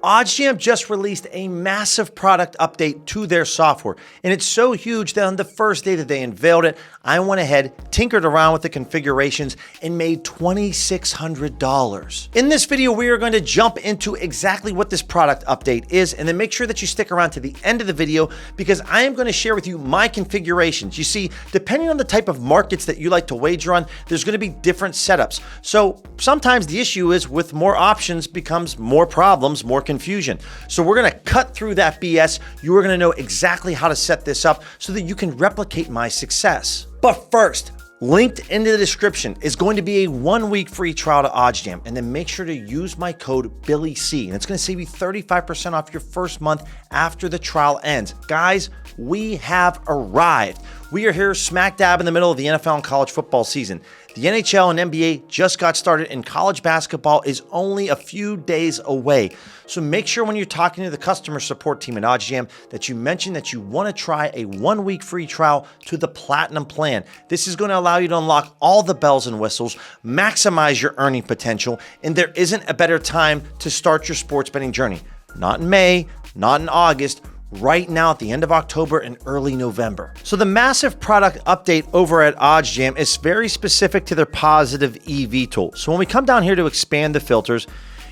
OddsJam just released a massive product update to their software, and it's so huge that on the first day that they unveiled it, I went ahead, tinkered around with the configurations, and made $2,600. In this video, we are going to jump into exactly what this product update is, and then make sure that you stick around to the end of the video because I am going to share with you my configurations. You see, depending on the type of markets that you like to wager on, there's going to be different setups. So sometimes the issue is with more options becomes more problems, more confusion. So we're going to cut through that BS. You are going to know exactly how to set this up so that you can replicate my success. But first, linked in the description is going to be a 1-week free trial to OddsJam, and then make sure to use my code BILLYC, and it's going to save you 35% off your first month after the trial ends. Guys, we have arrived. We are here smack dab in the middle of the NFL and college football season. The NHL and NBA just got started, and college basketball is only a few days away. So make sure when you're talking to the customer support team at OddsJam that you mention that you want to try a 1-week free trial to the Platinum plan. This is going to allow you to unlock all the bells and whistles, maximize your earning potential, and there isn't a better time to start your sports betting journey. Not in May, not in August, right now at the end of October and early November. So the massive product update over at OddsJam is very specific to their positive EV tool. So when we come down here to expand the filters,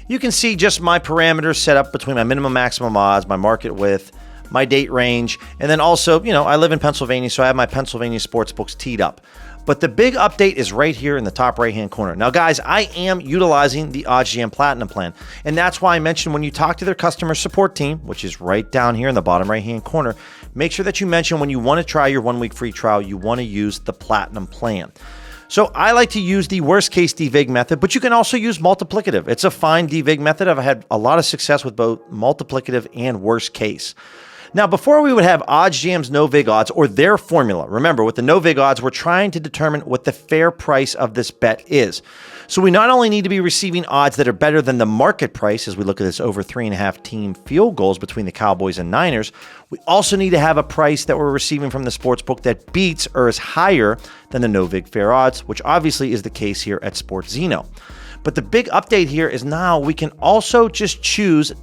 you can see just my parameters set up between my minimum maximum odds, my market width, my date range, and then also, I live in Pennsylvania, so I have my Pennsylvania sportsbooks teed up. But the big update is right here in the top right-hand corner. Now, guys, I am utilizing the OddsJam Platinum plan, and that's why I mentioned when you talk to their customer support team, which is right down here in the bottom right-hand corner, make sure that you mention when you want to try your 1-week free trial, you want to use the Platinum plan. So I like to use the worst-case de-vig method, but you can also use multiplicative. It's a fine de-vig method. I've had a lot of success with both multiplicative and worst case. Now, before we would have OddsJam's no-vig odds or their formula, remember, with the no-vig odds, we're trying to determine what the fair price of this bet is. So we not only need to be receiving odds that are better than the market price, as we look at this over 3.5 team field goals between the Cowboys and Niners, we also need to have a price that we're receiving from the sportsbook that beats or is higher than the no-vig fair odds, which obviously is the case here at SportsZeno. But the big update here is now we can also just choose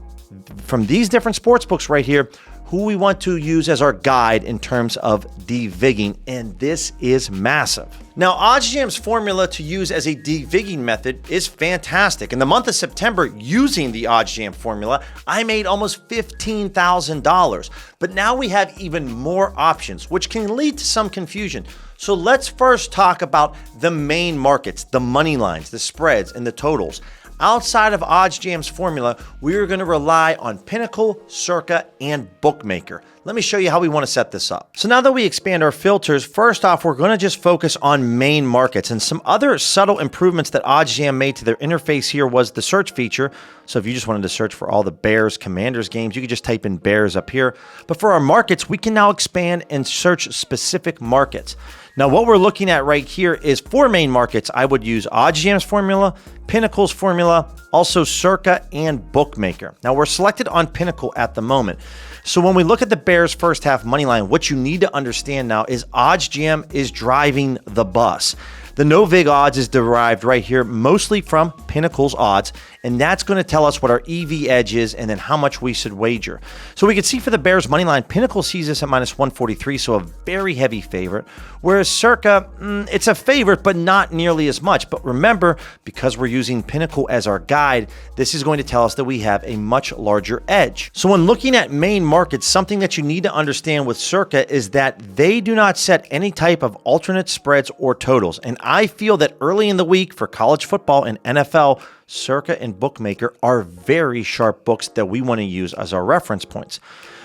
from these different sportsbooks right here who we want to use as our guide in terms of de-vigging, and this is massive. Now, OddsJam's formula to use as a de-vigging method is fantastic. In the month of September, using the OddsJam formula, I made almost $15,000. But now we have even more options, which can lead to some confusion. So let's first talk about the main markets, the money lines, the spreads, and the totals. Outside of OddsJam's formula, we are going to rely on Pinnacle, Circa, and Bookmaker. Let me show you how we want to set this up. So now that we expand our filters, first off, we're going to just focus on main markets. And some other subtle improvements that OddsJam made to their interface here was the search feature. So if you just wanted to search for all the Bears, Commanders games, you could just type in Bears up here. But for our markets, we can now expand and search specific markets. Now, what we're looking at right here is for main markets, I would use OddsJam's formula, Pinnacle's formula, also Circa, and Bookmaker. Now, we're selected on Pinnacle at the moment. So when we look at the Bears first half money line, what you need to understand now is OddsJam is driving the bus. The no-vig odds is derived right here mostly from Pinnacle's odds, and that's going to tell us what our EV edge is and then how much we should wager. So we can see for the Bears money line, Pinnacle sees this at minus 143, so a very heavy favorite, whereas Circa, it's a favorite, but not nearly as much. But remember, because we're using Pinnacle as our guide, this is going to tell us that we have a much larger edge. So when looking at main markets, something that you need to understand with Circa is that they do not set any type of alternate spreads or totals. And I feel that early in the week for college football and NFL, Circa and Bookmaker are very sharp books that we want to use as our reference points.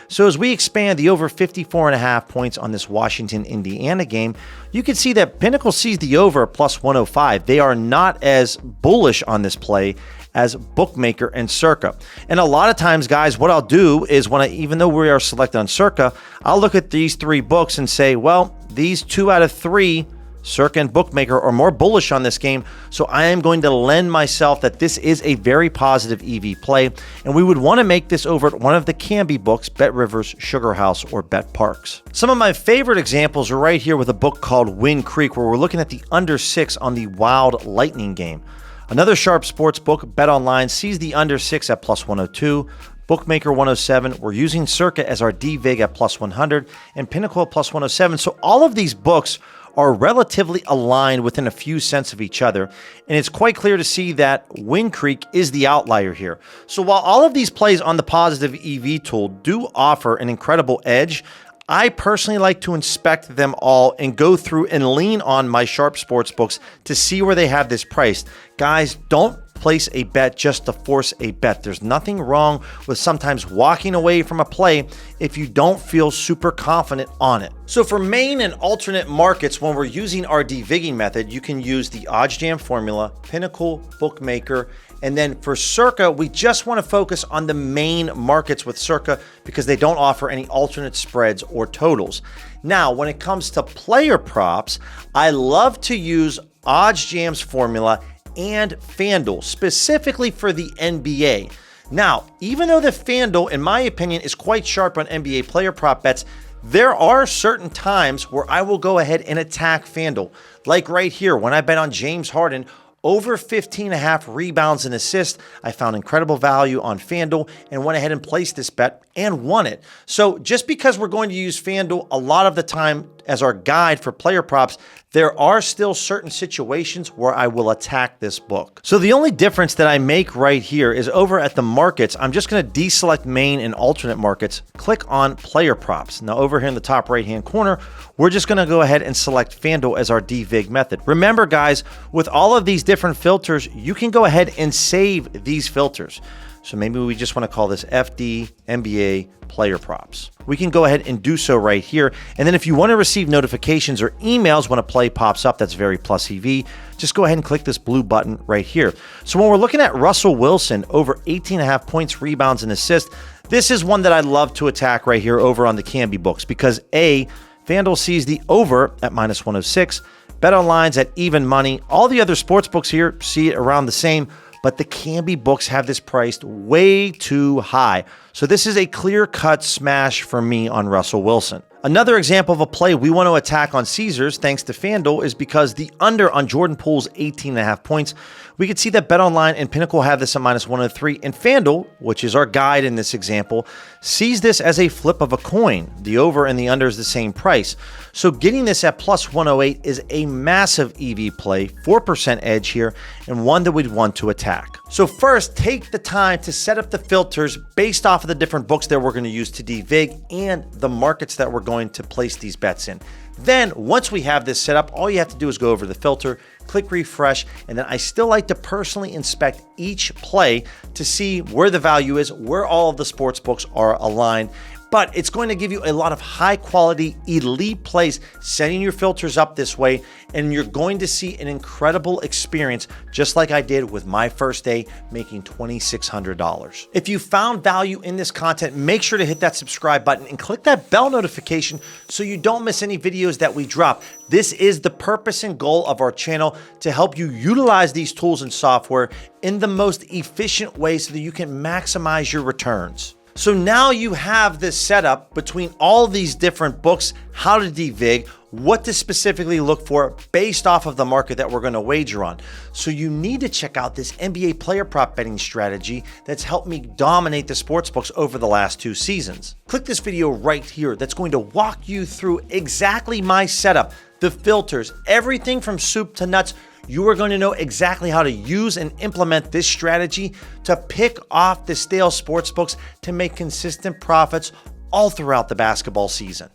So as we expand the over 54.5 points on this Washington-Indiana game, you can see that Pinnacle sees the over plus 105. They are not as bullish on this play as Bookmaker and Circa. And a lot of times, guys, what I'll do is even though we are selected on Circa, I'll look at these 3 books and say, well, these 2 out of 3 Circa and Bookmaker are more bullish on this game, so I am going to lend myself that this is a very positive EV play, and we would want to make this over at one of the Canby books, Bet Rivers, Sugar House, or Bet Parks. Some of my favorite examples are right here with a book called Wind Creek, where we're looking at the under 6 on the Wild Lightning game. Another sharp sports book, Bet Online, sees the under 6 at plus 102. Bookmaker 107. We're using Circa as our de-vig at plus 100 and Pinnacle at plus 107. So all of these books are relatively aligned within a few cents of each other. And it's quite clear to see that Wind Creek is the outlier here. So while all of these plays on the positive EV tool do offer an incredible edge, I personally like to inspect them all and go through and lean on my sharp sports books to see where they have this priced. Guys, don't place a bet just to force a bet. There's nothing wrong with sometimes walking away from a play if you don't feel super confident on it. So for main and alternate markets, when we're using our de-vigging method, you can use the OddsJam formula, Pinnacle, Bookmaker, and then for Circa, we just want to focus on the main markets with Circa because they don't offer any alternate spreads or totals. Now, when it comes to player props, I love to use OddsJam's formula and Fanduel, specifically for the NBA. Now, even though the Fanduel, in my opinion, is quite sharp on NBA player prop bets, there are certain times where I will go ahead and attack Fanduel. Like right here, when I bet on James Harden, over 15.5 rebounds and assists, I found incredible value on Fanduel and went ahead and placed this bet and won it. So just because we're going to use Fanduel a lot of the time as our guide for player props, there are still certain situations where I will attack this book. So the only difference that I make right here is over at the markets, I'm just going to deselect main and alternate markets, click on player props. Now over here in the top right-hand corner, we're just going to go ahead and select Fanduel as our de-vig method. Remember guys, with all of these different filters, you can go ahead and save these filters. So maybe we just want to call this FD NBA player props. We can go ahead and do so right here. And then if you want to receive notifications or emails when a play pops up, that's very plus EV, just go ahead and click this blue button right here. So when we're looking at Russell Wilson, over 18.5 points, rebounds, and assists, this is one that I love to attack right here over on the Canby books because A, Fanduel sees the over at minus 106, BetOnline's at even money. All the other sports books here see it around the same, but the Canby books have this priced way too high. So this is a clear-cut smash for me on Russell Wilson. Another example of a play we want to attack on Caesars, thanks to Fanduel, is because the under on Jordan Poole's 18.5 points. We can see that BetOnline and Pinnacle have this at minus 103, and Fanduel, which is our guide in this example, sees this as a flip of a coin. The over and the under is the same price. So getting this at plus 108 is a massive EV play, 4% edge here, and one that we'd want to attack. So first, take the time to set up the filters based off of the different books that we're going to use to de-vig and the markets that we're going to place these bets in. Then once we have this set up, all you have to do is go over the filter, click refresh, and then I still like to personally inspect each play to see where the value is, where all of the sports books are aligned. But it's going to give you a lot of high quality elite plays setting your filters up this way, and you're going to see an incredible experience just like I did with my first day making $2,600. If you found value in this content, make sure to hit that subscribe button and click that bell notification so you don't miss any videos that we drop. This is the purpose and goal of our channel, to help you utilize these tools and software in the most efficient way so that you can maximize your returns. So now you have this setup between all these different books, how to de-vig, what to specifically look for based off of the market that we're going to wager on. So you need to check out this NBA player prop betting strategy that's helped me dominate the sports books over the last 2 seasons. Click this video right here that's going to walk you through exactly my setup, the filters, everything from soup to nuts. You are going to know exactly how to use and implement this strategy to pick off the stale sports books to make consistent profits all throughout the basketball season.